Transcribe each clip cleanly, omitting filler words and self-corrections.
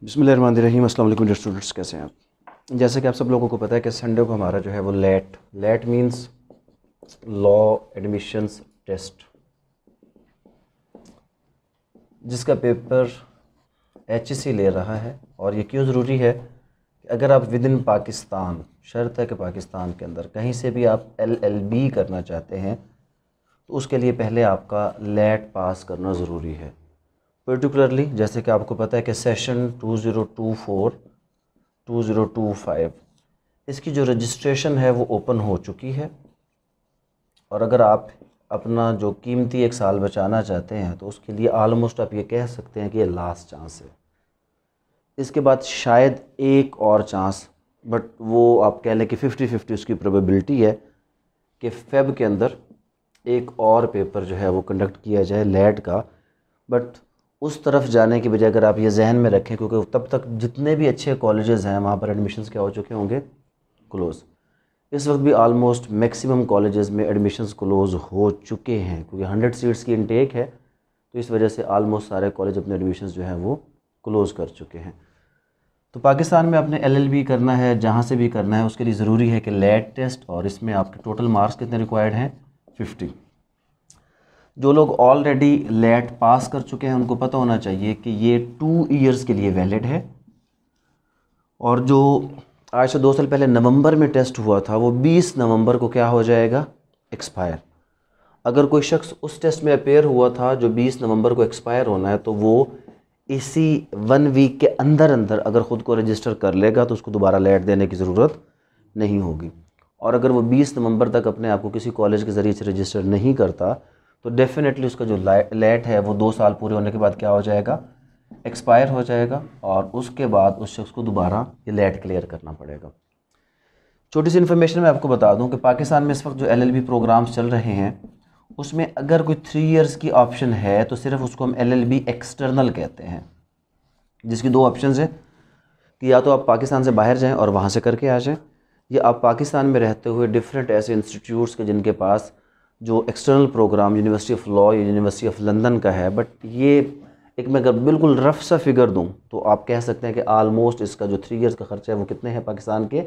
बिस्मिल्लाहिर्रहमानिर्रहीम। अस्सलाम वालेकुम डियर स्टूडेंट्स, कैसे हैं आप। जैसे कि आप सब लोगों को पता है कि संडे को हमारा जो है वो LAT means law admissions test, जिसका पेपर HEC ले रहा है। और ये क्यों ज़रूरी है कि अगर आप विद इन पाकिस्तान, शर्त है कि पाकिस्तान के अंदर कहीं से भी आप LLB करना चाहते हैं तो उसके लिए पहले आपका लेट पास करना ज़रूरी है। पर्टिकुलरली जैसे कि आपको पता है कि सेशन 2024-2025 इसकी जो रजिस्ट्रेशन है वो ओपन हो चुकी है। और अगर आप अपना जो कीमती एक साल बचाना चाहते हैं तो उसके लिए आलमोस्ट आप ये कह सकते हैं कि ये लास्ट चांस है। इसके बाद शायद एक और चांस, बट वो आप कह लें कि 50-50 उसकी प्रोबेबिलिटी है कि फेब के अंदर एक और पेपर जो है वो कंडक्ट किया जाए लेट का। बट उस तरफ जाने की बजाय अगर आप ये जहन में रखें, क्योंकि तब तक जितने भी अच्छे कॉलेजेस हैं वहाँ पर एडमिशन्स क्या हो चुके होंगे, क्लोज़। इस वक्त भी आलमोस्ट मैक्सिमम कॉलेजेस में एडमिशन्स क्लोज़ हो चुके हैं, क्योंकि 100 सीट्स की इनटेक है। तो इस वजह से आलमोस्ट सारे कॉलेज अपने एडमिशन्स जो हैं वो क्लोज़ कर चुके हैं। तो पाकिस्तान में आपने LLB करना है, जहाँ से भी करना है, उसके लिए ज़रूरी है कि लेट टेस्ट, और इसमें आपके टोटल मार्क्स कितने रिक्वायर्ड हैं, 50। जो लोग ऑलरेडी लेट पास कर चुके हैं उनको पता होना चाहिए कि ये 2 ईयर्स के लिए वैलिड है। और जो आज से 2 साल पहले नवंबर में टेस्ट हुआ था वो 20 नवंबर को क्या हो जाएगा, एक्सपायर। अगर कोई शख्स उस टेस्ट में अपेयर हुआ था जो 20 नवंबर को एक्सपायर होना है तो वो इसी 1 वीक के अंदर अंदर अगर ख़ुद को रजिस्टर कर लेगा तो उसको दोबारा लेट देने की ज़रूरत नहीं होगी। और अगर वो 20 नवंबर तक अपने आप को किसी कॉलेज के ज़रिए से रजिस्टर नहीं करता तो डेफिनेटली उसका जो लेट है वो 2 साल पूरे होने के बाद क्या हो जाएगा, एक्सपायर हो जाएगा। और उसके बाद उस शख्स को दोबारा ये लेट क्लियर करना पड़ेगा। छोटी सी इन्फॉर्मेशन मैं आपको बता दूं कि पाकिस्तान में इस वक्त जो LLB प्रोग्राम्स चल रहे हैं उसमें अगर कोई 3 इयर्स की ऑप्शन है तो सिर्फ उसको हम LLB एक्सटर्नल कहते हैं, जिसकी 2 ऑप्शन है कि या तो आप पाकिस्तान से बाहर जाएँ और वहाँ से करके आ जाएँ, या आप पाकिस्तान में रहते हुए डिफरेंट ऐसे इंस्टीट्यूट्स के जिनके पास जो external program university of law या यूनिवर्सिटी ऑफ लंदन का है। बट ये एक मैं अगर बिल्कुल रफ सा फिगर दूं तो आप कह सकते हैं कि आलमोस्ट इसका जो 3 इयर्स का खर्चा है वो कितने हैं पाकिस्तान के,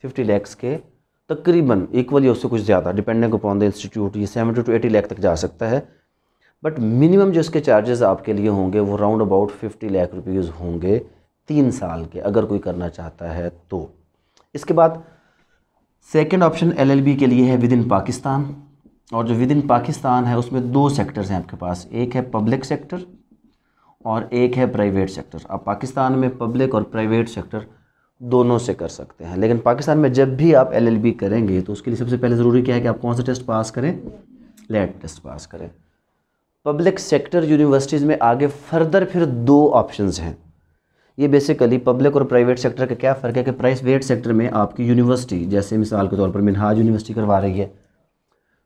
50 लाख के तकरीबन इक्वल या उससे कुछ ज़्यादा, डिपेंडिंग अपॉन द इंस्टीट्यूट, ये 70 to 80 लाख तक जा सकता है। बट मिनिमम जो इसके चार्जेस आपके लिए होंगे वो राउंड अबाउट 50 लाख रुपीज़ होंगे 3 साल के, अगर कोई करना चाहता है तो। इसके बाद सेकेंड ऑप्शन LLB के लिए है विद इन पाकिस्तान। और जो विद इन पाकिस्तान है उसमें 2 सेक्टर्स हैं आपके पास, एक है पब्लिक सेक्टर और एक है प्राइवेट सेक्टर। आप पाकिस्तान में पब्लिक और प्राइवेट सेक्टर दोनों से कर सकते हैं। लेकिन पाकिस्तान में जब भी आप LLB करेंगे तो उसके लिए सबसे पहले ज़रूरी क्या है कि आप कौन सा टेस्ट पास करें, लेट टेस्ट पास करें। पब्लिक सेक्टर यूनिवर्सिटीज़ में आगे फर्दर फिर 2 ऑप्शंस हैं। ये बेसिकली पब्लिक और प्राइवेट सेक्टर का क्या फ़र्क है कि प्राइवेट सेक्टर में आपकी यूनिवर्सिटी, जैसे मिसाल के तौर पर मिनहाज यूनिवर्सिटी करवा रही है,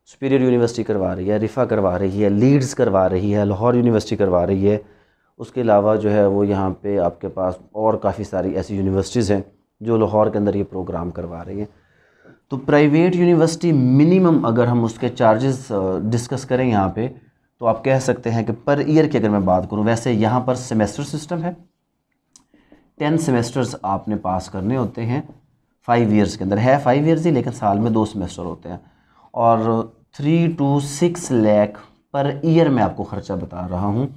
सुपीरियर यूनिवर्सिटी करवा रही है, रिफ़ा करवा रही है, लीड्स करवा रही है, लाहौर यूनिवर्सिटी करवा रही है। उसके अलावा जो है वो यहाँ पे आपके पास और काफ़ी सारी ऐसी यूनिवर्सिटीज़ हैं जो लाहौर के अंदर ये प्रोग्राम करवा रही हैं। तो प्राइवेट यूनिवर्सिटी मिनिमम अगर हम उसके चार्जेस डिस्कस करें यहाँ पे तो आप कह सकते हैं कि पर ईयर की अगर मैं बात करूँ, वैसे यहाँ पर सेमेस्टर सिस्टम है, 10 सेमेस्टर्स आपने पास करने होते हैं 5 ईयर्स के अंदर। है 5 ईयर्स ही, लेकिन साल में 2 सेमेस्टर होते हैं। और 3 to 6 लाख पर ईयर मैं आपको ख़र्चा बता रहा हूँ।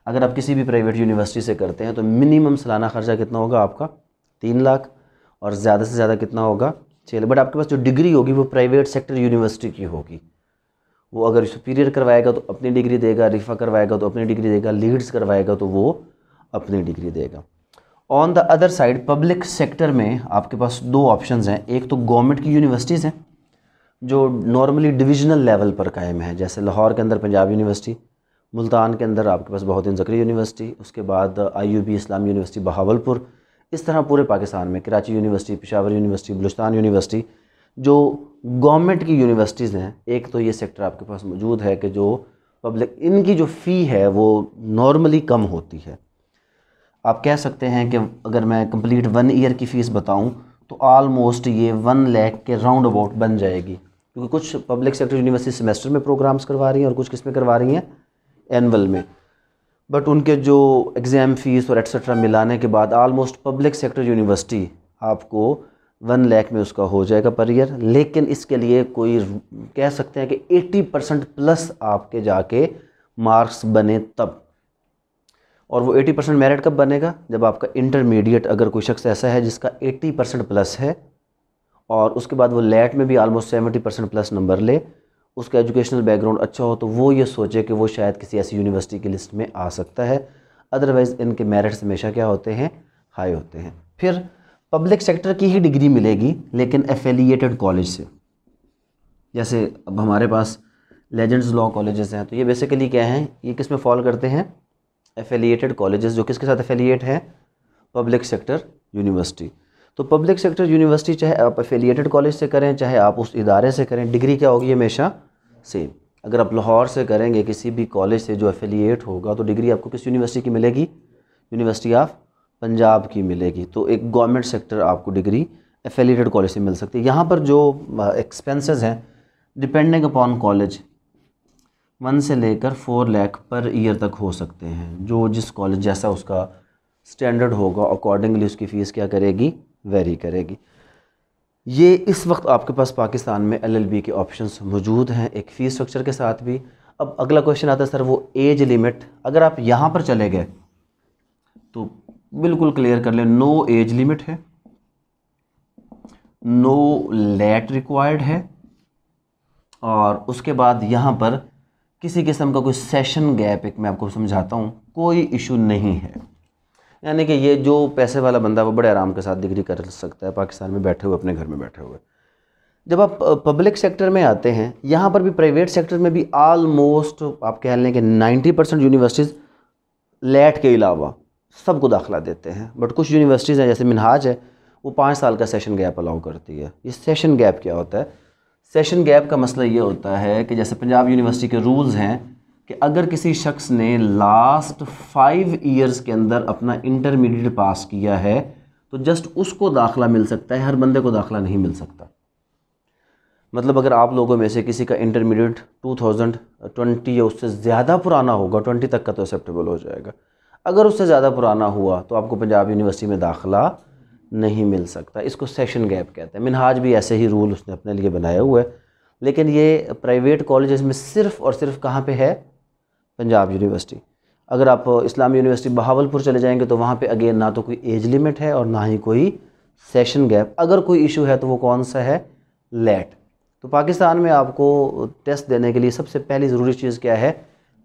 अगर आप किसी भी प्राइवेट यूनिवर्सिटी से करते हैं तो मिनिमम सालाना ख़र्चा कितना होगा आपका, 3 लाख, और ज़्यादा से ज़्यादा कितना होगा, 6 लाख। बट आपके पास जो डिग्री होगी वो प्राइवेट सेक्टर यूनिवर्सिटी की होगी। वो अगर सुपीरियर करवाएगा तो अपनी डिग्री देगा, रिफ़ा करवाएगा तो अपनी डिग्री देगा, लीड्स करवाएगा तो वो अपनी डिग्री देगा। On the other side public sector में आपके पास 2 ऑप्शंस हैं। एक तो गवर्नमेंट की यूनिवर्सिटीज़ हैं जो नॉर्मली डिविजनल लेवल पर कायम है, जैसे लाहौर के अंदर पंजाब यूनिवर्सिटी, मुल्तान के अंदर आपके पास बहुद्दीन ज़करी यूनिवर्सिटी, उसके बाद IUB इस्लामी यूनिवर्सिटी बहावलपुर। इस तरह पूरे पाकिस्तान में Karachi university, Peshawar university, Balochistan university जो गवर्नमेंट की यूनिवर्सिटीज़ हैं, एक तो ये सेक्टर आपके पास मौजूद है कि जो पब्लिक, इनकी जो फ़ी है वो नॉर्मली कम होती है। आप कह सकते हैं कि अगर मैं कंप्लीट 1 ईयर की फ़ीस बताऊं तो आलमोस्ट ये 1 लाख के राउंड अबाउट बन जाएगी, क्योंकि कुछ पब्लिक सेक्टर यूनिवर्सिटी सेमेस्टर में प्रोग्राम्स करवा रही हैं और कुछ किस में करवा रही हैं, एनुअल में। बट उनके जो एग्ज़ाम फ़ीस और एट्सट्रा मिलाने के बाद ऑलमोस्ट पब्लिक सेक्टर यूनिवर्सिटी आपको 1 लाख में उसका हो जाएगा पर ईयर। लेकिन इसके लिए कोई कह सकते हैं कि 80% प्लस आपके जाके मार्क्स बने तब। और वो 80% मेरिट कब बनेगा? जब आपका इंटरमीडिएट, अगर कोई शख्स ऐसा है जिसका 80% प्लस है और उसके बाद वो लेट में भी ऑलमोस्ट 70% प्लस नंबर ले, उसका एजुकेशनल बैकग्राउंड अच्छा हो, तो वो ये सोचे कि वो शायद किसी ऐसी यूनिवर्सिटी की लिस्ट में आ सकता है। अदरवाइज़ इनके मेरिट्स हमेशा क्या होते हैं? हाई होते हैं। फिर पब्लिक सेक्टर की ही डिग्री मिलेगी लेकिन एफिलिएटेड कॉलेज से। जैसे अब हमारे पास लेजेंड्स लॉ कॉलेजेस हैं, तो ये बेसिकली क्या हैं? ये किस में फॉल करते हैं? एफिलिएटेड कॉलेजेस, जो किसके साथ एफिलिएट हैं? Public sector university. तो पब्लिक सेक्टर यूनिवर्सिटी चाहे आप एफिलिएटेड कॉलेज से करें चाहे आप उस इदारे से करें, डिग्री क्या होगी? हमेशा सेम। अगर आप लाहौर से करेंगे किसी भी कॉलेज से जो एफिलिएट होगा, तो डिग्री आपको किस यूनिवर्सिटी की मिलेगी? यूनिवर्सिटी ऑफ पंजाब की मिलेगी। तो एक गवर्नमेंट सेक्टर आपको डिग्री एफिलिएटेड कॉलेज से मिल सकती है। यहाँ पर जो एक्सपेंसेस हैं डिपेंडिंग अपॉन कॉलेज 1 से लेकर 4 लाख पर ईयर तक हो सकते हैं। जो जिस कॉलेज जैसा उसका स्टैंडर्ड होगा अकॉर्डिंगली उसकी फ़ीस क्या करेगी? वेरी करेगी। ये इस वक्त आपके पास पाकिस्तान में LLB के ऑप्शंस मौजूद हैं एक फ़ीस स्ट्रक्चर के साथ भी। अब अगला क्वेश्चन आता है सर वो एज लिमिट। अगर आप यहाँ पर चले गए तो बिल्कुल क्लियर कर लें, नो एज लिमिट है, नो लेट रिक्वायर्ड है, और उसके बाद यहाँ पर किसी किस्म का कोई सेशन गैप, एक मैं आपको समझाता हूँ, कोई इशू नहीं है। यानी कि ये जो पैसे वाला बंदा वो बड़े आराम के साथ डिग्री कर सकता है पाकिस्तान में बैठे हुए, अपने घर में बैठे हुए। जब आप पब्लिक सेक्टर में आते हैं, यहाँ पर भी प्राइवेट सेक्टर में भी आलमोस्ट आप कह लें कि 90% यूनिवर्सिटीज़ लेट के अलावा सबको दाखिला देते हैं। बट कुछ यूनिवर्सिटीज़ हैं जैसे मिनहाज है, वो 5 साल का सेशन गैप अलाउ करती है। ये सेशन गैप क्या होता है? सेशन गैप का मसला ये होता है कि जैसे पंजाब यूनिवर्सिटी के रूल्स हैं कि अगर किसी शख्स ने लास्ट 5 ईयर्स के अंदर अपना इंटरमीडिएट पास किया है तो जस्ट उसको दाखिला मिल सकता है, हर बंदे को दाखिला नहीं मिल सकता। मतलब अगर आप लोगों में से किसी का इंटरमीडिएट 2020 या उससे ज़्यादा पुराना होगा, 20 तक का तो एक्सेप्टेबल हो जाएगा। अगर उससे ज़्यादा पुराना हुआ तो आपको पंजाब यूनिवर्सिटी में दाखिला नहीं मिल सकता। इसको सेशन गैप कहते हैं। मिनहाज भी ऐसे ही रूल उसने अपने लिए बनाया हुआ है, लेकिन ये प्राइवेट कॉलेजेस में सिर्फ़ और सिर्फ कहाँ पे है? पंजाब यूनिवर्सिटी। अगर आप इस्लामी यूनिवर्सिटी बहावलपुर चले जाएंगे तो वहाँ पे अगेन ना तो कोई एज लिमिट है और ना ही कोई सेशन गैप। अगर कोई इशू है तो वो कौन सा है? लेट। तो पाकिस्तान में आपको टेस्ट देने के लिए सबसे पहली ज़रूरी चीज़ क्या है?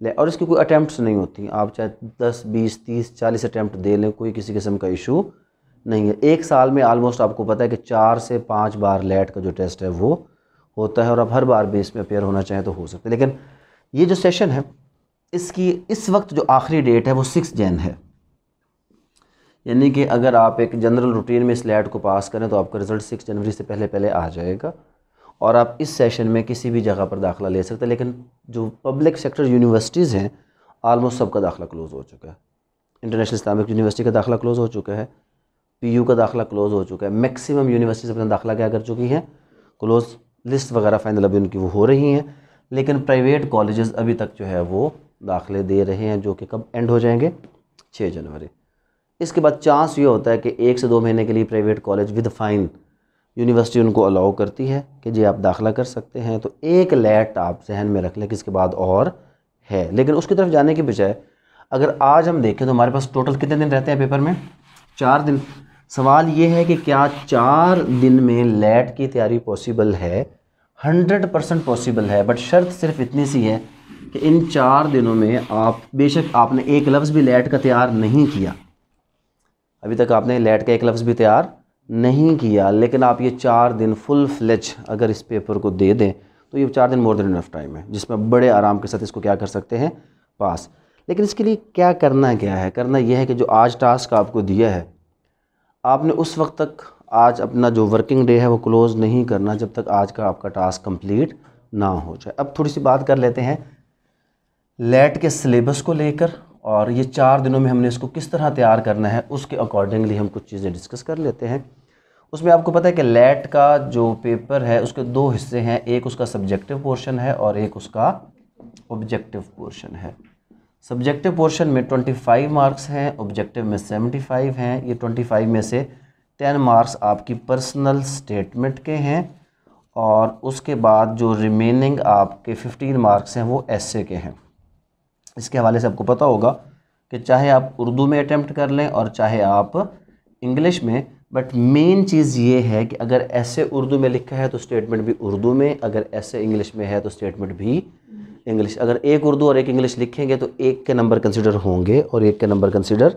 लेट। और इसकी कोई अटैम्प्ट्स नहीं होती, आप चाहे 10, 20, 30, 40 अटैम्प्ट दे लें, कोई किसी किस्म का इशू नहीं है। एक साल में आलमोस्ट आपको पता है कि 4 से 5 बार लेट का जो टेस्ट है वो होता है, और आप हर बार भी इसमें अपेयर होना चाहें तो हो सकता है। लेकिन ये जो सेशन है इसकी इस वक्त जो आखिरी डेट है वो 6 जन है। यानी कि अगर आप एक जनरल रूटीन में इस लेट को पास करें तो आपका रिज़ल्ट 6 जनवरी से पहले पहले आ जाएगा और आप इस सेशन में किसी भी जगह पर दाखिला ले सकते हैं। लेकिन जो पब्लिक सेक्टर यूनिवर्सिटीज़ हैं आलमोस्ट सबका दाखिला क्लोज़ हो चुका है। इंटरनेशनल इस्लामिक यूनिवर्सिटी का दाखिला क्लोज़ हो चुका है, PU का दाखिला क्लोज़ हो चुका है। मैक्सिमम यूनिवर्सिटीज़ अपना दाखिला क्या कर चुकी हैं? क्लोज़। लिस्ट वगैरह फाइनल अभी उनकी वो हो रही हैं, लेकिन प्राइवेट कॉलेजेस अभी तक जो है वो दाखिले दे रहे हैं, जो कि कब एंड हो जाएंगे? 6 जनवरी। इसके बाद चांस ये होता है कि 1 से 2 महीने के लिए private college with fine university उनको अलाउ करती है कि जी आप दाखिला कर सकते हैं। तो एक लेट आप जहन में रख लें कि इसके बाद और है। लेकिन उसकी तरफ जाने के बजाय अगर आज हम देखें तो हमारे पास टोटल कितने दिन रहते हैं पेपर में? 4 दिन। सवाल ये है कि क्या 4 दिन में लेट की तैयारी पॉसिबल है? 100% पॉसिबल है, बट शर्त सिर्फ इतनी सी है कि इन 4 दिनों में आप बेशक आपने एक लफ्ज़ भी लेट का तैयार नहीं किया, अभी तक आपने लेट का एक लफ्ज़ भी तैयार नहीं किया, लेकिन आप ये 4 दिन फुल फ्लेज अगर इस पेपर को दे दें तो ये 4 दिन मोर देन इनफ टाइम है जिसमें बड़े आराम के साथ इसको क्या कर सकते हैं? पास। लेकिन इसके लिए क्या करना है? करना यह है कि जो आज टास्क आपको दिया है आपने उस वक्त तक आज अपना जो वर्किंग डे है वो क्लोज़ नहीं करना जब तक आज का आपका टास्क कंप्लीट ना हो जाए। अब थोड़ी सी बात कर लेते हैं लेट के सिलेबस को लेकर, और ये 4 दिनों में हमने इसको किस तरह तैयार करना है उसके अकॉर्डिंगली हम कुछ चीज़ें डिस्कस कर लेते हैं। उसमें आपको पता है कि लेट का जो पेपर है उसके 2 हिस्से हैं, एक उसका सब्जेक्टिव पोर्शन है और एक उसका ऑब्जेक्टिव पोर्शन है। सब्जेक्टिव पोर्शन में 25 मार्क्स हैं, ऑब्जेक्टिव में 75 हैं। ये 25 में से 10 मार्क्स आपकी पर्सनल स्टेटमेंट के हैं और उसके बाद जो रिमेनिंग आपके 15 मार्क्स हैं वो एसे के हैं। इसके हवाले से आपको पता होगा कि चाहे आप उर्दू में अटैम्प्ट कर लें और चाहे आप इंग्लिश में, बट मेन चीज़ ये है कि अगर ऐसे उर्दू में लिखा है तो स्टेटमेंट भी उर्दू में, अगर ऐसे इंग्लिश में है तो स्टेटमेंट भी इंग्लिश। अगर एक उर्दू और एक इंग्लिश लिखेंगे तो एक के नंबर कंसिडर होंगे और एक के नंबर कंसिडर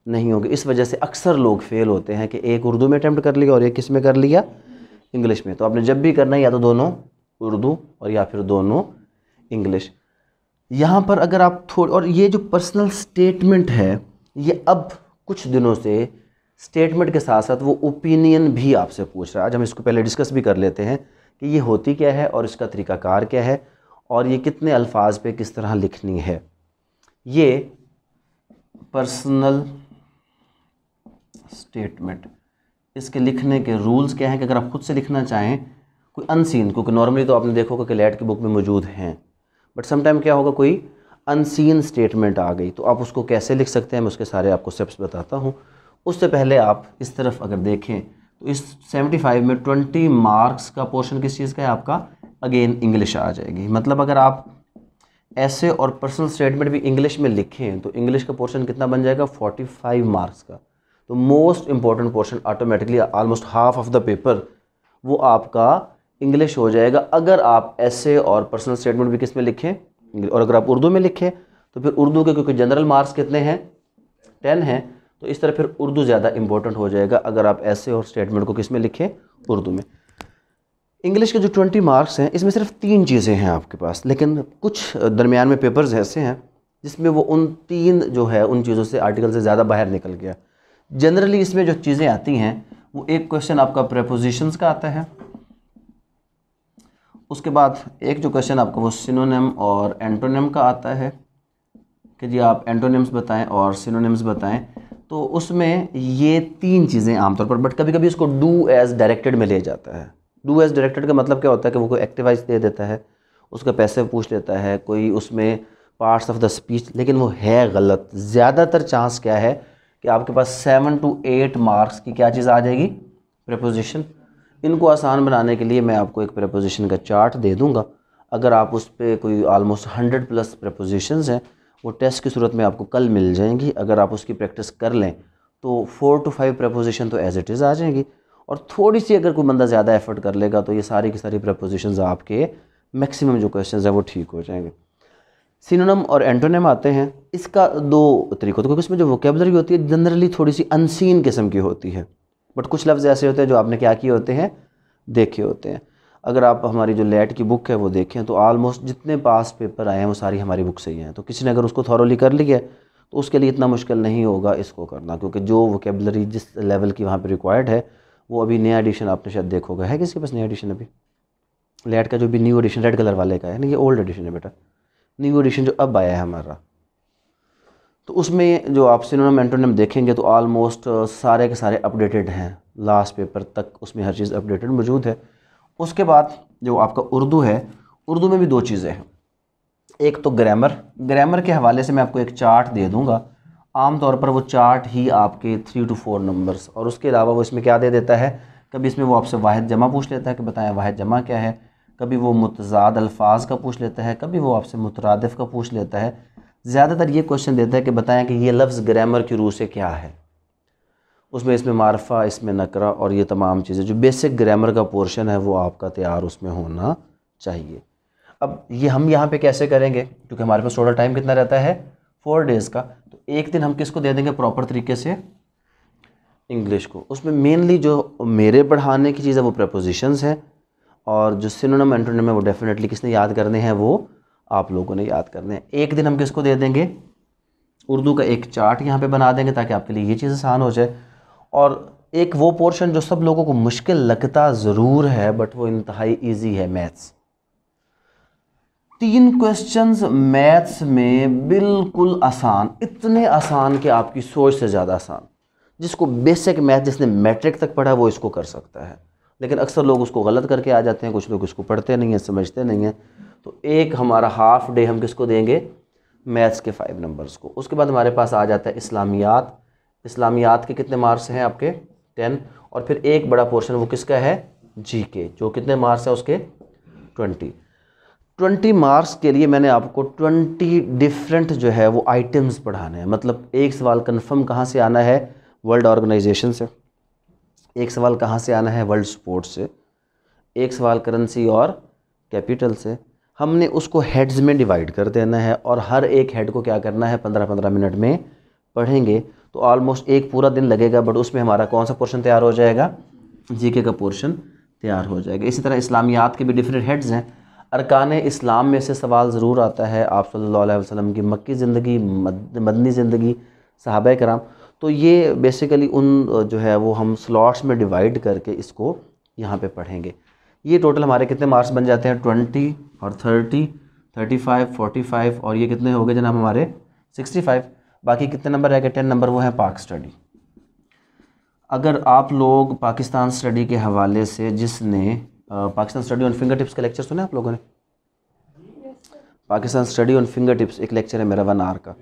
नहीं होंगे। इस वजह से अक्सर लोग फेल होते हैं कि एक उर्दू में अटैम्प्ट कर लिया और एक किस में कर लिया, इंग्लिश में। तो आपने जब भी करना है या तो दोनों उर्दू और या फिर दोनों इंग्लिश। यहाँ पर अगर आप और ये जो पर्सनल स्टेटमेंट है ये अब कुछ दिनों से स्टेटमेंट के साथ साथ वो ओपिनियन भी आपसे पूछ रहा है। आज हम इसको पहले डिस्कस भी कर लेते हैं कि ये होती क्या है और इसका तरीक़ाकार क्या है और ये कितने अल्फाज पे किस तरह लिखनी है। ये पर्सनल स्टेटमेंट, इसके लिखने के रूल्स क्या हैं कि अगर आप खुद से लिखना चाहें कोई अनसीन, क्योंकि नॉर्मली तो आपने देखा होगा कि लैट की बुक में मौजूद हैं, बट समटाइम क्या होगा कोई अनसीन स्टेटमेंट आ गई तो आप उसको कैसे लिख सकते हैं, मैं उसके सारे आपको स्टेप्स बताता हूँ। उससे पहले आप इस तरफ अगर देखें तो इस 75 में 20 मार्क्स का पोर्शन किस चीज़ का है आपका, अगेन इंग्लिश आ जाएगी। मतलब अगर आप ऐसे और पर्सनल स्टेटमेंट भी इंग्लिश में लिखें तो इंग्लिश का पोर्शन कितना बन जाएगा, 45 मार्क्स का। तो most important portion automatically almost half of the paper वो आपका इंग्लिश हो जाएगा अगर आप ऐसे और पर्सनल स्टेटमेंट भी किस में लिखें। और अगर आप उर्दू में लिखें तो फिर उर्दू के क्योंकि जनरल मार्क्स कितने हैं, 10 हैं, तो इस तरह फिर उर्दू ज़्यादा इंपॉर्टेंट हो जाएगा अगर आप ऐसे और स्टेटमेंट को किस में लिखें, उर्दू में। इंग्लिश के जो 20 मार्क्स हैं इसमें सिर्फ 3 चीज़ें हैं आपके पास, लेकिन कुछ दरमियान में पेपर्स ऐसे हैं जिसमें वो उन 3 जो है उन चीज़ों से आर्टिकल से ज़्यादा बाहर निकल गया। जनरली इसमें जो चीज़ें आती हैं वो एक क्वेश्चन आपका प्रेपोजिशंस का आता है, उसके बाद एक जो क्वेश्चन आपका वो सिनोनिम और एंटोनिम का आता है कि जी आप एंटोनिम्स बताएं और सिनोनिम्स बताएं। तो उसमें ये 3 चीज़ें आमतौर पर, बट कभी कभी इसको डू एज डायरेक्टेड में ले जाता है। डू एज डायरेक्टेड का मतलब क्या होता है कि वो कोई एक्टिवाइज दे देता है, उसका पैसे पूछ लेता है, कोई उसमें पार्ट्स ऑफ द स्पीच, लेकिन वो है गलत। ज़्यादातर चांस क्या है कि आपके पास 7 to 8 मार्क्स की क्या चीज़ आ जाएगी, प्रेपोजिशन। इनको आसान बनाने के लिए मैं आपको एक प्रेपोजिशन का चार्ट दे दूंगा। अगर आप उस पर कोई ऑलमोस्ट 100+ प्रेपोजिशंस हैं वो टेस्ट की सूरत में आपको कल मिल जाएंगी। अगर आप उसकी प्रैक्टिस कर लें तो 4 to 5 प्रेपोजिशन तो एज इट इज़ आ जाएंगी, और थोड़ी सी अगर कोई बंदा ज़्यादा एफर्ट कर लेगा तो ये सारी की सारी प्रेपोजिशंस आपके मैक्सिमम जो क्वेश्चंस हैं वो ठीक हो जाएंगे। सिनोनिम और एंटोनिम आते हैं, इसका 2 तरीक़ों, तो क्योंकि इसमें जो वोकेबलरी होती है जनरली थोड़ी सी अनसीन किस्म की होती है, बट कुछ लफ्ज़ ऐसे होते हैं जो आपने क्या किए होते हैं, देखे होते हैं। अगर आप हमारी जो लैट की बुक है वो देखें तो ऑलमोस्ट जितने पास पेपर आए हैं वो सारी हमारी बुक से ही हैं। तो किसी ने अगर उसको थॉरोली कर लिया तो उसके लिए इतना मुश्किल नहीं होगा इसको करना, क्योंकि जो वोकेबलरी जिस लेवल की वहाँ पे रिक्वायर्ड है वो अभी नया एडिशन आपने शायद देखोगा। है किसी के पास नया एडिशन अभी लैट का, जो भी न्यू एडिशन रेड कलर वाले का है ना, ये ओल्ड एडिशन है बेटा, न्यू एडिशन जो अब आया है हमारा। तो उसमें जो आप सिनोनिम एंटोनिम देखेंगे तो ऑलमोस्ट सारे के सारे अपडेटेड हैं, लास्ट पेपर तक उसमें हर चीज़ अपडेटेड मौजूद है। उसके बाद जो आपका उर्दू है, उर्दू में भी 2 चीज़ें हैं, एक तो ग्रामर के हवाले से मैं आपको एक चार्ट दे दूंगा। आम तौर पर वो चार्ट ही आपके 3 to 4 नंबर्स, और उसके अलावा वो इसमें क्या दे देता है, कभी इसमें वो आपसे वाहिद जमा पूछ लेता है कि बताएं वाहिद जमा क्या है, कभी वो मुतज़ाद अल्फाज का पूछ लेता है, कभी वो आपसे मुतरादिफ का पूछ लेता है। ज़्यादातर ये क्वेश्चन देता है कि बताएं कि ये लफ्ज़ ग्रामर की रूह से क्या है। उसमें इसमें मारफा, इसमें नकरा और ये तमाम चीज़ें जो बेसिक ग्रामर का पोर्शन है वो आपका तैयार उसमें होना चाहिए। अब ये हम यहाँ पे कैसे करेंगे, क्योंकि हमारे पास टोटल टाइम कितना रहता है, 4 डेज़ का। तो एक दिन हम किसको दे देंगे प्रॉपर तरीके से, इंग्लिश को। उसमें मेनली जो मेरे पढ़ाने की चीज़ है वो प्रेपोजिशंस हैं, और जो सिनोनिम एंटोनिम है वो डेफिनेटली किसने याद करने हैं, वो आप लोगों ने याद करने हैं। एक दिन हम किसको दे देंगे, उर्दू का एक चार्ट यहाँ पे बना देंगे ताकि आपके लिए ये चीज़ आसान हो जाए। और एक वो पोर्शन जो सब लोगों को मुश्किल लगता ज़रूर है बट वो इंतहाई ईजी है, मैथ्स। 3 क्वेश्चंस मैथ्स में बिल्कुल आसान, इतने आसान कि आपकी सोच से ज़्यादा आसान। जिसको बेसिक मैथ, जिसने मैट्रिक तक पढ़ा वो इसको कर सकता है, लेकिन अक्सर लोग उसको गलत करके आ जाते हैं, कुछ लोग इसको पढ़ते नहीं हैं, समझते नहीं हैं। तो एक हमारा हाफ डे हम किसको देंगे, मैथ्स के 5 नंबर्स को। उसके बाद हमारे पास आ जाता है इस्लामियात। इस्लामियात के कितने मार्क्स हैं आपके 10, और फिर एक बड़ा पोर्शन वो किसका है जीके, जो कितने मार्क्स है उसके 20 मार्क्स के लिए मैंने आपको 20 डिफरेंट जो है वो आइटम्स पढ़ाने हैं। मतलब एक सवाल कंफर्म कहाँ से आना है, वर्ल्ड ऑर्गेनाइजेशन से, एक सवाल कहाँ से आना है, वर्ल्ड स्पोर्ट्स से, एक सवाल करेंसी और कैपिटल से। हमने उसको हेड्स में डिवाइड कर देना है और हर एक हेड को क्या करना है 15-15 मिनट में पढ़ेंगे। तो ऑलमोस्ट एक पूरा दिन लगेगा, बट उसमें हमारा कौन सा पोर्शन तैयार हो जाएगा, जीके का पोर्शन तैयार हो जाएगा। इसी तरह इस्लामियात के भी डिफरेंट हेड्स हैं। अरकान इस्लाम में से सवाल ज़रूर आता है, आप सल्लल्लाहु अलैहि वसल्लम की मक्की ज़िंदगी, मदनी ज़िंदगी, सहाबा कराम। तो ये बेसिकली उन जो है वो हम स्लॉट्स में डिवाइड करके इसको यहाँ पे पढ़ेंगे। ये टोटल हमारे कितने मार्क्स बन जाते हैं 20 और 30, 35, 45 और ये कितने हो गए जनाब हमारे 65। बाकी कितने नंबर रह गए 10 नंबर, वो है पाक स्टडी। अगर आप लोग पाकिस्तान स्टडी के हवाले से, जिसने Pakistan study on finger tips का लेक्चर सुना आप लोगों ने, Pakistan study on finger tips एक लेक्चर है मेरा 1 आवर का,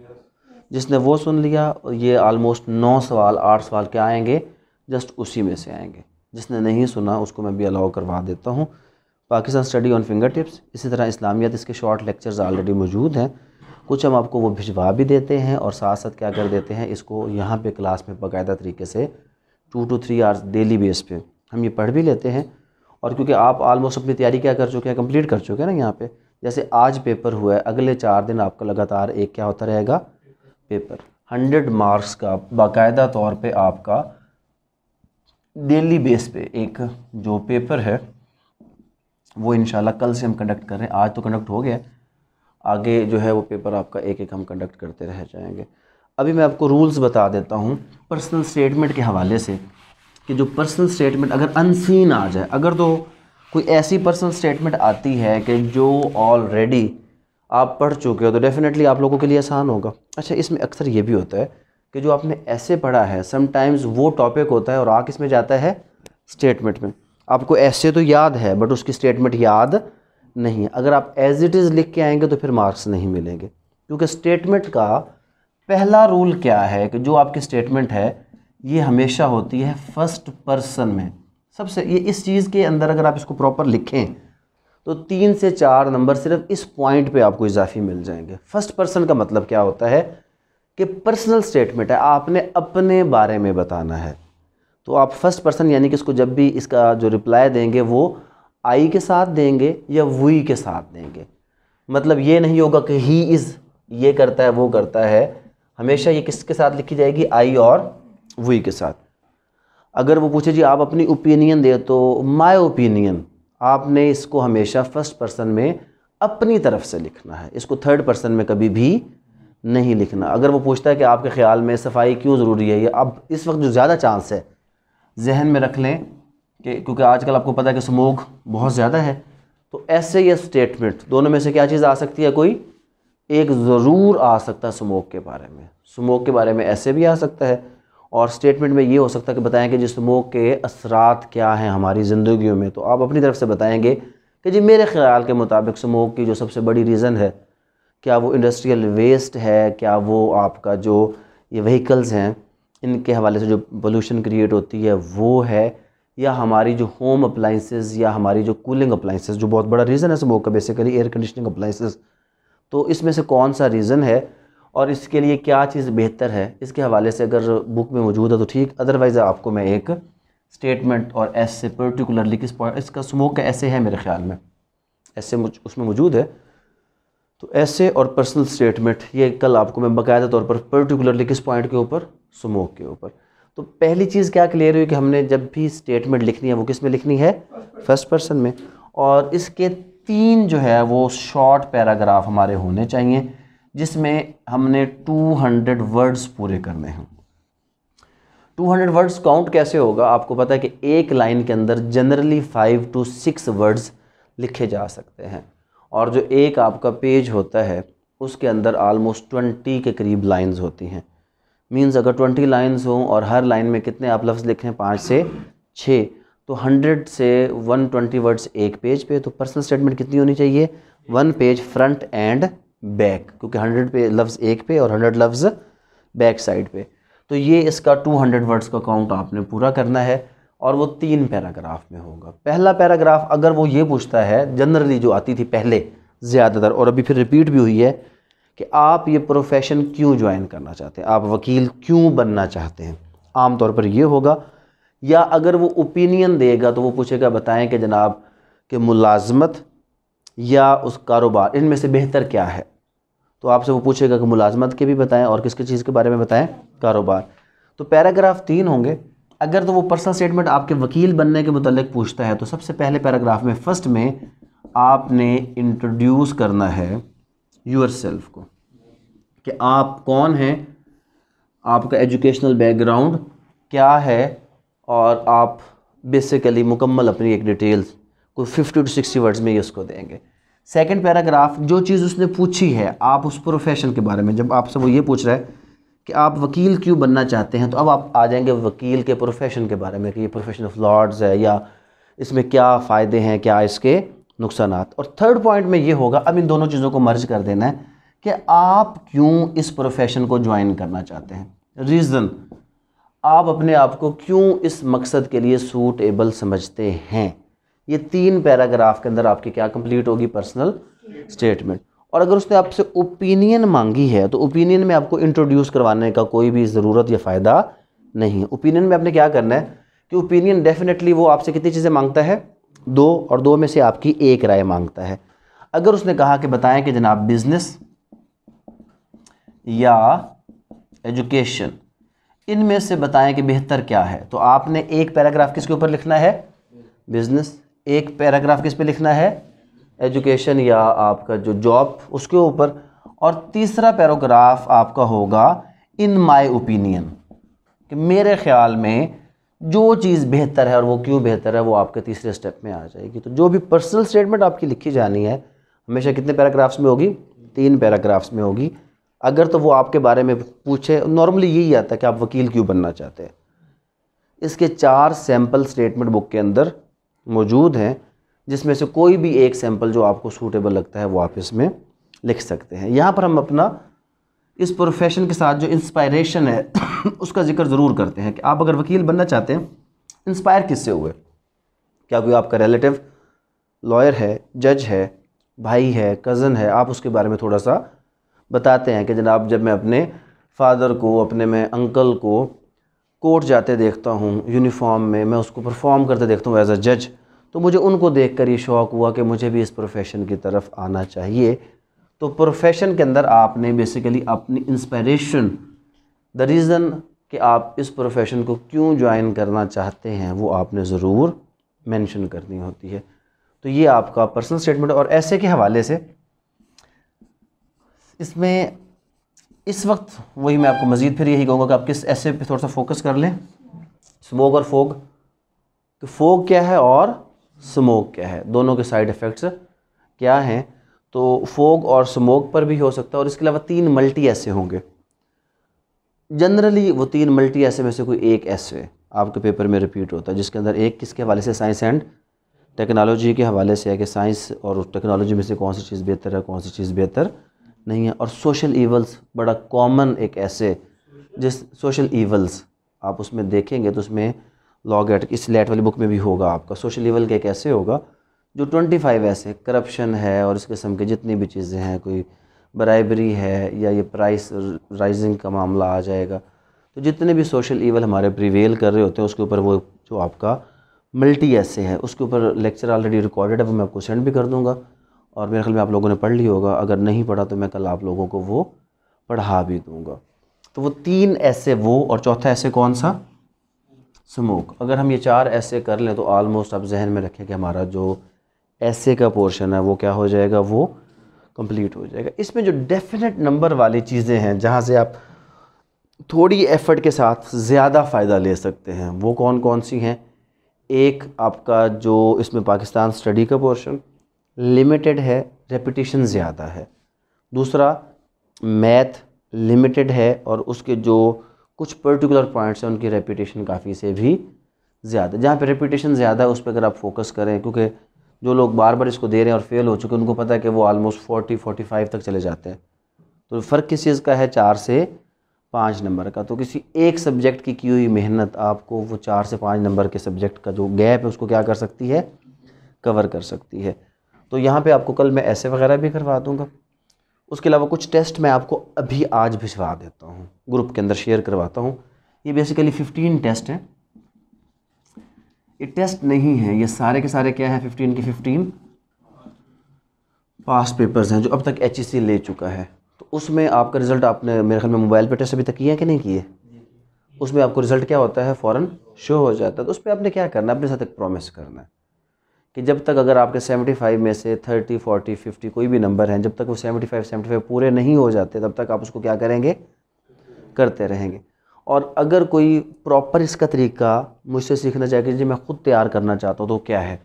जिसने वो सुन लिया, ये ऑलमोस्ट 9 सवाल 8 सवाल क्या आएंगे, जस्ट उसी में से आएंगे। जिसने नहीं सुना उसको मैं भी अलाउ करवा देता हूँ। Pakistan study on finger tips, इसी तरह इस्लामियत, इसके शॉर्ट लेक्चर्स ऑलरेडी मौजूद हैं। कुछ हम आपको वो भिजवा भी देते हैं और साथ साथ क्या कर देते हैं, इसको यहाँ पे क्लास में बाकायदा तरीके से 2 to 3 आवर्स डेली बेस पे हम ये पढ़ भी लेते हैं। और क्योंकि आप ऑलमोस्ट अपनी तैयारी क्या कर चुके हैं, कंप्लीट कर चुके हैं ना। यहाँ पे जैसे आज पेपर हुआ है, अगले 4 दिन आपका लगातार एक क्या होता रहेगा पेपर, 100 मार्क्स का बाकायदा तौर पे आपका डेली बेस पे एक जो पेपर है वो इंशाल्लाह कल से हम कंडक्ट कर रहे हैं। आज तो कंडक्ट हो गया, आगे जो है वो पेपर आपका एक एक हम कंडक्ट करते रह जाएंगे। अभी मैं आपको रूल्स बता देता हूँ पर्सनल स्टेटमेंट के हवाले से, कि जो पर्सनल स्टेटमेंट अगर अनसीन आ जाए, अगर तो कोई ऐसी पर्सनल स्टेटमेंट आती है कि जो ऑलरेडी आप पढ़ चुके हो, तो डेफिनेटली आप लोगों के लिए आसान होगा। अच्छा, इसमें अक्सर ये भी होता है कि जो आपने ऐसे पढ़ा है, समटाइम्स वो टॉपिक होता है और आ किस में जाता है, स्टेटमेंट में। आपको ऐसे तो याद है बट उसकी स्टेटमेंट याद नहीं। अगर आप एज इट इज़ लिख के आएंगे तो फिर मार्क्स नहीं मिलेंगे, क्योंकि स्टेटमेंट का पहला रूल क्या है कि जो आपकी स्टेटमेंट है ये हमेशा होती है फर्स्ट पर्सन में। सबसे ये इस चीज़ के अंदर अगर आप इसको प्रॉपर लिखें तो 3 से 4 नंबर सिर्फ इस पॉइंट पे आपको इजाफी मिल जाएंगे। फर्स्ट पर्सन का मतलब क्या होता है कि पर्सनल स्टेटमेंट है, आपने अपने बारे में बताना है। तो आप फर्स्ट पर्सन यानी कि इसको जब भी इसका जो रिप्लाई देंगे वो आई के साथ देंगे या वी के साथ देंगे। मतलब ये नहीं होगा कि ही इज़ ये करता है वो करता है, हमेशा ये किसके साथ लिखी जाएगी, आई और वी के साथ। अगर वो पूछे जी आप अपनी ओपिनियन दे, तो माय ओपिनियन, आपने इसको हमेशा फर्स्ट पर्सन में अपनी तरफ से लिखना है, इसको थर्ड पर्सन में कभी भी नहीं लिखना। अगर वो पूछता है कि आपके ख्याल में सफाई क्यों ज़रूरी है, ये अब इस वक्त जो ज़्यादा चांस है जहन में रख लें कि क्योंकि आजकल आपको पता है कि स्मोक बहुत ज़्यादा है, तो ऐसे ये स्टेटमेंट दोनों में से क्या चीज़ आ सकती है, कोई एक ज़रूर आ सकता है स्मोक के बारे में। स्मोक के बारे में ऐसे भी आ सकता है, और स्टेटमेंट में ये हो सकता है कि बताएं कि जी स्मोक के असरात क्या हैं हमारी ज़िंदगियों में। तो आप अपनी तरफ से बताएंगे कि जी मेरे ख्याल के मुताबिक स्मोक की जो सबसे बड़ी रीज़न है, क्या वो इंडस्ट्रियल वेस्ट है, क्या वो आपका जो ये व्हीकल्स हैं इनके हवाले से जो पोल्यूशन क्रिएट होती है वो है, या हमारी जो होम अप्लाइंसेस या हमारी जो कूलिंग अप्लाइंसेस, जो बहुत बड़ा रीज़न है स्मोक का बेसिकली एयर कंडीशनिंग अप्लाइंसेस। तो इसमें से कौन सा रीज़न है और इसके लिए क्या चीज़ बेहतर है, इसके हवाले से अगर बुक में मौजूद है तो ठीक, अदरवाइज़ आपको मैं एक स्टेटमेंट और ऐसे पर्टिकुलरली किस पॉइंट, इसका स्मोक का ऐसे है मेरे ख्याल में, ऐसे उसमें मौजूद है। तो ऐसे और पर्सनल स्टेटमेंट ये कल आपको मैं बाकायदा तौर पर पर्टिकुलरली किस पॉइंट के ऊपर, स्मोक के ऊपर। तो पहली चीज़ क्या क्लियर हुई कि हमने जब भी स्टेटमेंट लिखनी है वो किस में लिखनी है, फर्स्ट पर्सन में। और इसके 3 जो है वो शॉर्ट पैराग्राफ हमारे होने चाहिए, जिसमें हमने 200 वर्ड्स पूरे करने हैं। 200 वर्ड्स काउंट कैसे होगा, आपको पता है कि एक लाइन के अंदर जनरली 5 to 6 वर्ड्स लिखे जा सकते हैं, और जो एक आपका पेज होता है उसके अंदर ऑलमोस्ट 20 के करीब लाइंस होती हैं। मींस अगर 20 लाइंस हों और हर लाइन में कितने आप लफ्ज़ लिखें, 5 से 6, तो 100 से 120 वर्ड्स एक पेज पे। तो पर्सनल स्टेटमेंट कितनी होनी चाहिए, 1 पेज फ्रंट एंड बैक, क्योंकि 100 पे लफ्ज़ एक पे और 100 लफ्ज़ बैक साइड पे। तो ये इसका 200 वर्ड्स का काउंट आपने पूरा करना है और वो 3 पैराग्राफ में होगा। पहला पैराग्राफ अगर वो ये पूछता है, जनरली जो आती थी पहले ज़्यादातर और अभी फिर रिपीट भी हुई है, कि आप ये प्रोफेशन क्यों ज्वाइन करना चाहते हैं, आप वकील क्यों बनना चाहते हैं, आम तौर पर ये होगा। या अगर वो ओपिनियन देगा तो वो पूछेगा बताएं कि जनाब कि मुलाजमत या उस कारोबार, इनमें से बेहतर क्या है। तो आपसे वो पूछेगा कि मुलाजमत के भी बताएं और किस किस चीज़ के बारे में बताएं, कारोबार। तो पैराग्राफ 3 होंगे। अगर तो वो पर्सनल स्टेटमेंट आपके वकील बनने के मुतल्लिक पूछता है तो सबसे पहले पैराग्राफ में फर्स्ट में आपने इंट्रोड्यूस करना है यूर सेल्फ को, कि आप कौन हैं, आपका एजुकेशनल बैकग्राउंड क्या है, और आप बेसिकली मुकम्मल अपनी एक डिटेल्स कोई 50 to 60 वर्ड्स में ये उसको देंगे। सेकंड पैराग्राफ जो चीज़ उसने पूछी है आप उस प्रोफेशन के बारे में, जब आपसे वो ये पूछ रहा है कि आप वकील क्यों बनना चाहते हैं, तो अब आप आ जाएंगे वकील के प्रोफेशन के बारे में कि ये प्रोफेशन ऑफ लॉर्ड्स है या इसमें क्या फ़ायदे हैं, क्या इसके नुकसानात। और थर्ड पॉइंट में ये होगा, अब इन दोनों चीज़ों को मर्ज कर देना है कि आप क्यों इस प्रोफेशन को ज्वाइन करना चाहते हैं, रीज़न, आप अपने आप को क्यों इस मकसद के लिए सूटेबल समझते हैं। ये 3 पैराग्राफ के अंदर आपकी क्या कंप्लीट होगी, पर्सनल स्टेटमेंट। और अगर उसने आपसे ओपिनियन मांगी है तो ओपिनियन में आपको इंट्रोड्यूस करवाने का कोई भी ज़रूरत या फ़ायदा नहीं है। ओपिनियन में आपने क्या करना है कि ओपिनियन डेफिनेटली वो आपसे कितनी चीज़ें मांगता है, 2, और 2 में से आपकी एक राय मांगता है। अगर उसने कहा कि बताएं कि जनाब बिज़नेस या एजुकेशन, इनमें से बताएं कि बेहतर क्या है, तो आपने एक पैराग्राफ किसके ऊपर लिखना है, बिज़नेस, एक पैराग्राफ किस पे लिखना है, एजुकेशन या आपका जो जॉब उसके ऊपर, और तीसरा पैराग्राफ आपका होगा इन माय ओपिनियन, कि मेरे ख्याल में जो चीज़ बेहतर है और वो क्यों बेहतर है वो आपके तीसरे स्टेप में आ जाएगी। तो जो भी पर्सनल स्टेटमेंट आपकी लिखी जानी है हमेशा कितने पैराग्राफ्स में होगी, 3 पैराग्राफ्स में होगी। अगर तो वो आपके बारे में पूछे, नॉर्मली यही आता है कि आप वकील क्यों बनना चाहते हैं। इसके 4 सैम्पल स्टेटमेंट बुक के अंदर मौजूद हैं, जिसमें से कोई भी एक सैंपल जो आपको सूटेबल लगता है वो आप इसमें लिख सकते हैं। यहाँ पर हम अपना इस प्रोफेशन के साथ जो इंस्पायरेशन है उसका जिक्र ज़रूर करते हैं कि आप अगर वकील बनना चाहते हैं, इंस्पायर किससे हुए, क्या कोई आपका रिलेटिव लॉयर है, जज है, भाई है, कज़न है, आप उसके बारे में थोड़ा सा बताते हैं कि जनाब जब मैं अपने फादर को, अपने मैं अंकल को कोर्ट जाते देखता हूँ यूनिफॉर्म में, मैं उसको परफॉर्म करते देखता हूँ एज अ जज, तो मुझे उनको देखकर ये शौक़ हुआ कि मुझे भी इस प्रोफेशन की तरफ आना चाहिए। तो प्रोफेशन के अंदर आपने बेसिकली अपनी इंस्पायरेशन, द रीज़न कि आप इस प्रोफेशन को क्यों ज्वाइन करना चाहते हैं वो आपने ज़रूर मेंशन करनी होती है। तो ये आपका पर्सनल स्टेटमेंट। और ऐसे के हवाले से इसमें इस वक्त वही मैं आपको मज़ीद फिर यही कहूँगा कि आप किस ऐसे पे थोड़ा सा फोकस कर लें, स्मोक और फोग, तो फोग क्या है और स्मोक क्या है, दोनों के साइड इफ़ेक्ट्स क्या हैं। तो फोग और स्मोक पर भी हो सकता है, और इसके अलावा 3 मल्टी ऐसे होंगे। जनरली वो 3 मल्टी ऐसे में से कोई एक ऐसे आपके पेपर में रिपीट होता है, जिसके अंदर एक किसके हवाले से, साइंस एंड टेक्नोलॉजी के हवाले से है कि साइंस और टेक्नोलॉजी में से कौन सी चीज़ बेहतर है, कौन सी चीज़ बेहतर नहीं है। और सोशल ईवल्स बड़ा कॉमन एक ऐसे, जिस सोशल ईवल्स आप उसमें देखेंगे तो उसमें लॉ गेट इस लेट वाली बुक में भी होगा आपका, सोशल ईवल के एक ऐसे होगा जो 25 ऐसे, करप्शन है और इस किस्म के जितनी भी चीज़ें हैं, कोई ब्राइबरी है या ये प्राइस राइजिंग का मामला आ जाएगा। तो जितने भी सोशल ईवल हमारे प्रिवेल कर रहे होते हैं उसके ऊपर वो जो आपका मल्टी ऐसे है उसके ऊपर लेक्चर ऑलरेडी रिकॉर्डेड है, वो मैं आपको सेंड भी कर दूँगा, और मेरे ख्याल में आप लोगों ने पढ़ लिया होगा। अगर नहीं पढ़ा तो मैं कल आप लोगों को वो पढ़ा भी दूँगा। तो वो 3 ऐसे वो, और चौथा ऐसे कौन सा, स्मोक। अगर हम ये 4 ऐसे कर लें तो ऑलमोस्ट आप जहन में रखें कि हमारा जो ऐसे का पोर्शन है वो क्या हो जाएगा, वो कंप्लीट हो जाएगा। इसमें जो डेफिनेट नंबर वाली चीज़ें हैं जहाँ से आप थोड़ी एफ़र्ट के साथ ज़्यादा फ़ायदा ले सकते हैं, वो कौन कौन सी हैं। एक आपका जो इसमें पाकिस्तान स्टडी का पोर्शन लिमिटेड है, रेपिटेशन ज़्यादा है। दूसरा मैथ लिमिटेड है और उसके जो कुछ पर्टिकुलर पॉइंट्स हैं उनकी रेपिटेशन काफ़ी से भी ज़्यादा। जहाँ पे रेपिटेशन ज़्यादा है उस पर अगर आप फोकस करें, क्योंकि जो लोग बार बार इसको दे रहे हैं और फेल हो चुके हैं उनको पता है कि वो ऑलमोस्ट 40-45 तक चले जाते हैं। तो फ़र्क किस चीज़ का है? 4 से 5 नंबर का। तो किसी एक सब्जेक्ट की हुई मेहनत आपको वो 4 से 5 नंबर के सब्जेक्ट का जो गैप है उसको क्या कर सकती है? कवर कर सकती है। तो यहाँ पे आपको कल मैं ऐसे वगैरह भी करवा दूँगा। उसके अलावा कुछ टेस्ट मैं आपको अभी आज भिजवा देता हूँ, ग्रुप के अंदर शेयर करवाता हूँ। ये बेसिकली 15 टेस्ट हैं। ये टेस्ट नहीं है, ये सारे के सारे क्या है? 15 के 15 पास पेपर्स हैं जो अब तक HEC ले चुका है। तो उसमें आपका रिज़ल्ट आपने मेरे ख्याल में मोबाइल पे टेस्ट अभी तक किया कि नहीं किए? उसमें आपको रिज़ल्ट क्या होता है? फ़ौरन शो हो जाता है। तो उस पर आपने क्या करना है? अपने साथ एक प्रॉमिस करना है कि जब तक अगर आपके 75 में से 30, 40, 50 कोई भी नंबर हैं, जब तक वो 75 पूरे नहीं हो जाते तब तक आप उसको क्या करेंगे? करते रहेंगे। और अगर कोई प्रॉपर इसका तरीका मुझसे सीखना चाहे कि जी मैं ख़ुद तैयार करना चाहता हूँ तो क्या है?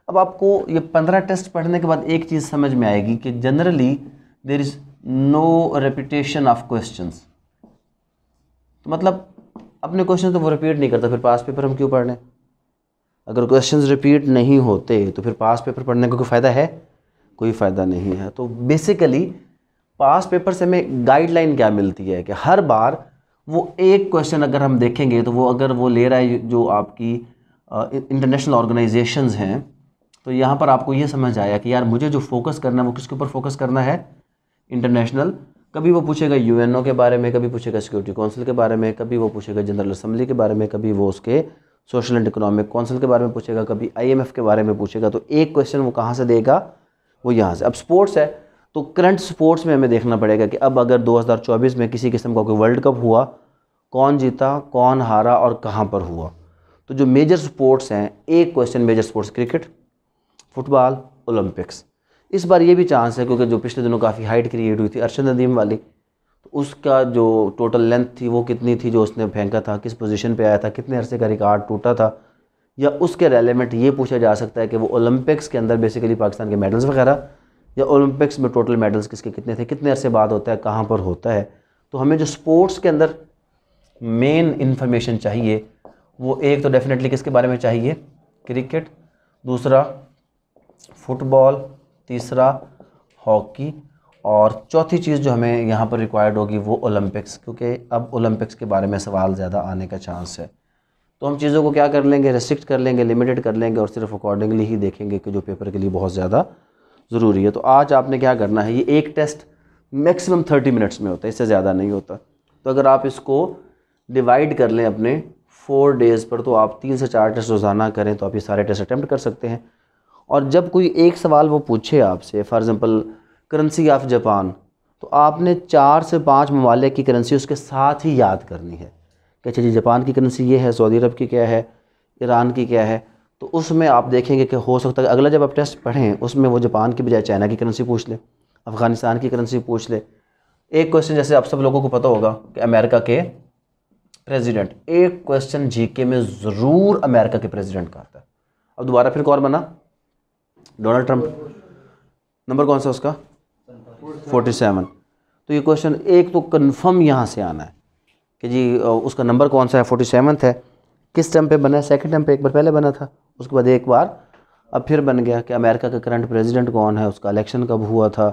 अब आपको ये 15 टेस्ट पढ़ने के बाद एक चीज़ समझ में आएगी कि generally there is no repetition of questions. तो मतलब अपने क्वेश्चन तो वो रिपीट नहीं करता, फिर पास पेपर हम क्यों पढ़ रहे हैं? अगर क्वेश्चंस रिपीट नहीं होते तो फिर पास पेपर पढ़ने का कोई फ़ायदा है? कोई फ़ायदा नहीं है। तो बेसिकली पास पेपर से हमें गाइडलाइन क्या मिलती है कि हर बार वो एक क्वेश्चन अगर हम देखेंगे तो वो अगर वो ले रहा है जो आपकी इंटरनेशनल ऑर्गेनाइजेशंस हैं, तो यहाँ पर आपको ये समझ आया कि यार मुझे जो फोकस करना है वो किसके ऊपर फोकस करना है? इंटरनेशनल। कभी वो पूछेगा UNO के बारे में, कभी पूछेगा सिक्योरिटी काउंसिल के बारे में, कभी वो पूछेगा जनरल असम्बली के बारे में, कभी वो उसके सोशल एंड इकोनॉमिक काउंसिल के बारे में पूछेगा, कभी IMF के बारे में पूछेगा। तो एक क्वेश्चन वो कहाँ से देगा? वो यहाँ से। अब स्पोर्ट्स है तो करंट स्पोर्ट्स में हमें देखना पड़ेगा कि अब अगर 2024 में किसी किस्म का कोई वर्ल्ड कप हुआ, कौन जीता, कौन हारा और कहाँ पर हुआ। तो जो मेजर स्पोर्ट्स हैं, एक question major sports cricket, football, Olympics. इस बार ये भी चांस है क्योंकि जो पिछले दिनों काफ़ी हाइट क्रिएट हुई थी अरशद नदीम वाली, तो उसका जो टोटल लेंथ थी वो कितनी थी जो उसने फेंका था, किस पोजीशन पे आया था, कितने अरसे का रिकॉर्ड टूटा था, या उसके रेलेवेंट ये पूछा जा सकता है कि वो ओलंपिक्स के अंदर बेसिकली पाकिस्तान के मेडल्स वगैरह, या ओलंपिक्स में टोटल मेडल्स किसके कितने थे, कितने अरसे बाद होता है, कहाँ पर होता है। तो हमें जो स्पोर्ट्स के अंदर मेन इन्फॉर्मेशन चाहिए वो एक तो डेफिनेटली किसके बारे में चाहिए? क्रिकेट, दूसरा फुटबॉल, तीसरा हॉकी, और चौथी चीज़ जो हमें यहाँ पर रिक्वायर्ड होगी वो ओलंपिक्स, क्योंकि अब ओलंपिक्स के बारे में सवाल ज़्यादा आने का चांस है। तो हम चीज़ों को क्या कर लेंगे? रेस्ट्रिक्ट कर लेंगे, लिमिटेड कर लेंगे और सिर्फ अकॉर्डिंगली ही देखेंगे कि जो पेपर के लिए बहुत ज़्यादा ज़रूरी है। तो आज आपने क्या करना है, ये एक टेस्ट मैक्सिमम 30 मिनट्स में होता है, इससे ज़्यादा नहीं होता। तो अगर आप इसको डिवाइड कर लें अपने 4 डेज़ पर, तो आप 3 से 4 टेस्ट रोज़ाना करें तो आप ये सारे टेस्ट अटैम्प्ट कर सकते हैं। और जब कोई एक सवाल वो पूछे आपसे, for example currency of Japan, तो आपने 4 से 5 ममालिक की करेंसी उसके साथ ही याद करनी है कि अच्छा जी जापान की करेंसी ये है, सऊदी अरब की क्या है, ईरान की क्या है। तो उसमें आप देखेंगे कि हो सकता है अगला जब आप टेस्ट पढ़ें उसमें वो जापान की बजाय चाइना की करेंसी पूछ ले, अफ़गानिस्तान की करेंसी पूछ ले। एक क्वेश्चन जैसे आप सब लोगों को पता होगा कि अमेरिका के प्रेसिडेंट, एक क्वेश्चन GK में ज़रूर अमेरिका के प्रेसिडेंट का आता है। अब दोबारा फिर कौन बना? Donald Trump. नंबर कौन सा उसका? 47। तो ये क्वेश्चन एक तो कंफर्म यहाँ से आना है कि जी उसका नंबर कौन सा है? 47 है। किस टाइम पे बना है? सेकंड टाइम पे, एक बार पहले बना था, उसके बाद एक बार अब फिर बन गया कि अमेरिका का करंट प्रेसिडेंट कौन है, उसका इलेक्शन कब हुआ था।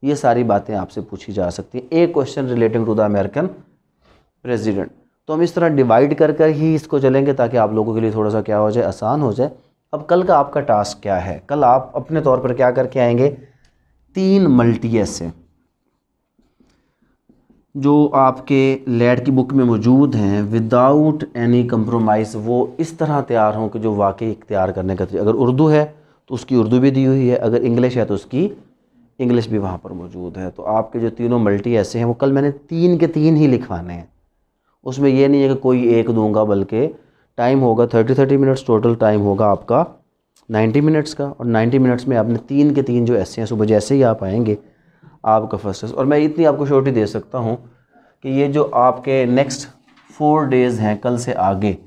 ये सारी बातें आपसे पूछी जा सकती हैं, एक question relating to the American president. तो हम इस तरह डिवाइड कर कर ही इसको चलेंगे ताकि आप लोगों के लिए थोड़ा सा क्या हो जाए, आसान हो जाए। अब कल का आपका टास्क क्या है? कल आप अपने तौर पर क्या करके आएंगे? 3 मल्टी ऐसे जो आपके लैड की बुक में मौजूद हैं विदाउट एनी कंप्रोमाइज़, वो इस तरह तैयार हों कि जो वाकई इख्तियार करने का, अगर उर्दू है तो उसकी उर्दू भी दी हुई है, अगर इंग्लिश है तो उसकी इंग्लिश भी वहाँ पर मौजूद है। तो आपके जो तीनों मल्टी ऐसे हैं वो कल मैंने 3 के 3 ही लिखवाने हैं। उसमें ये नहीं है कि कोई एक दूंगा, बल्कि टाइम होगा 30 मिनट्स, टोटल टाइम होगा आपका 90 मिनट्स का, और 90 मिनट्स में आपने 3 के 3 जो ऐसे हैं, सुबह जैसे ही आप आएंगे आपका फर्स्ट टेस्ट। और मैं इतनी आपको श्योरिटी दे सकता हूँ कि ये जो आपके नेक्स्ट 4 डेज़ हैं कल से आगे,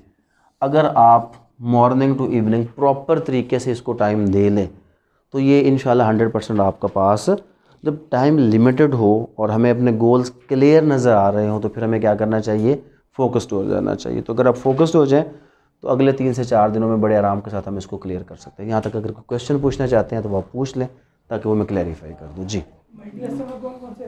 अगर आप मॉर्निंग टू इवनिंग प्रॉपर तरीके से इसको टाइम दे लें तो ये इंशाल्लाह 100% आपका पास। जब टाइम लिमिटेड हो और हमें अपने गोल्स क्लियर नज़र आ रहे हों तो फिर हमें क्या करना चाहिए? फोकस्ड हो जाना चाहिए। तो अगर आप फोकस्ड हो जाएं तो अगले 3 से 4 दिनों में बड़े आराम के साथ हम इसको क्लियर कर सकते हैं। यहाँ तक अगर कोई क्वेश्चन पूछना चाहते हैं तो वो आप पूछ लें ताकि वो मैं क्लैरिफाई कर दूँ। जी, मल्टी एस्टर में कौन कौन से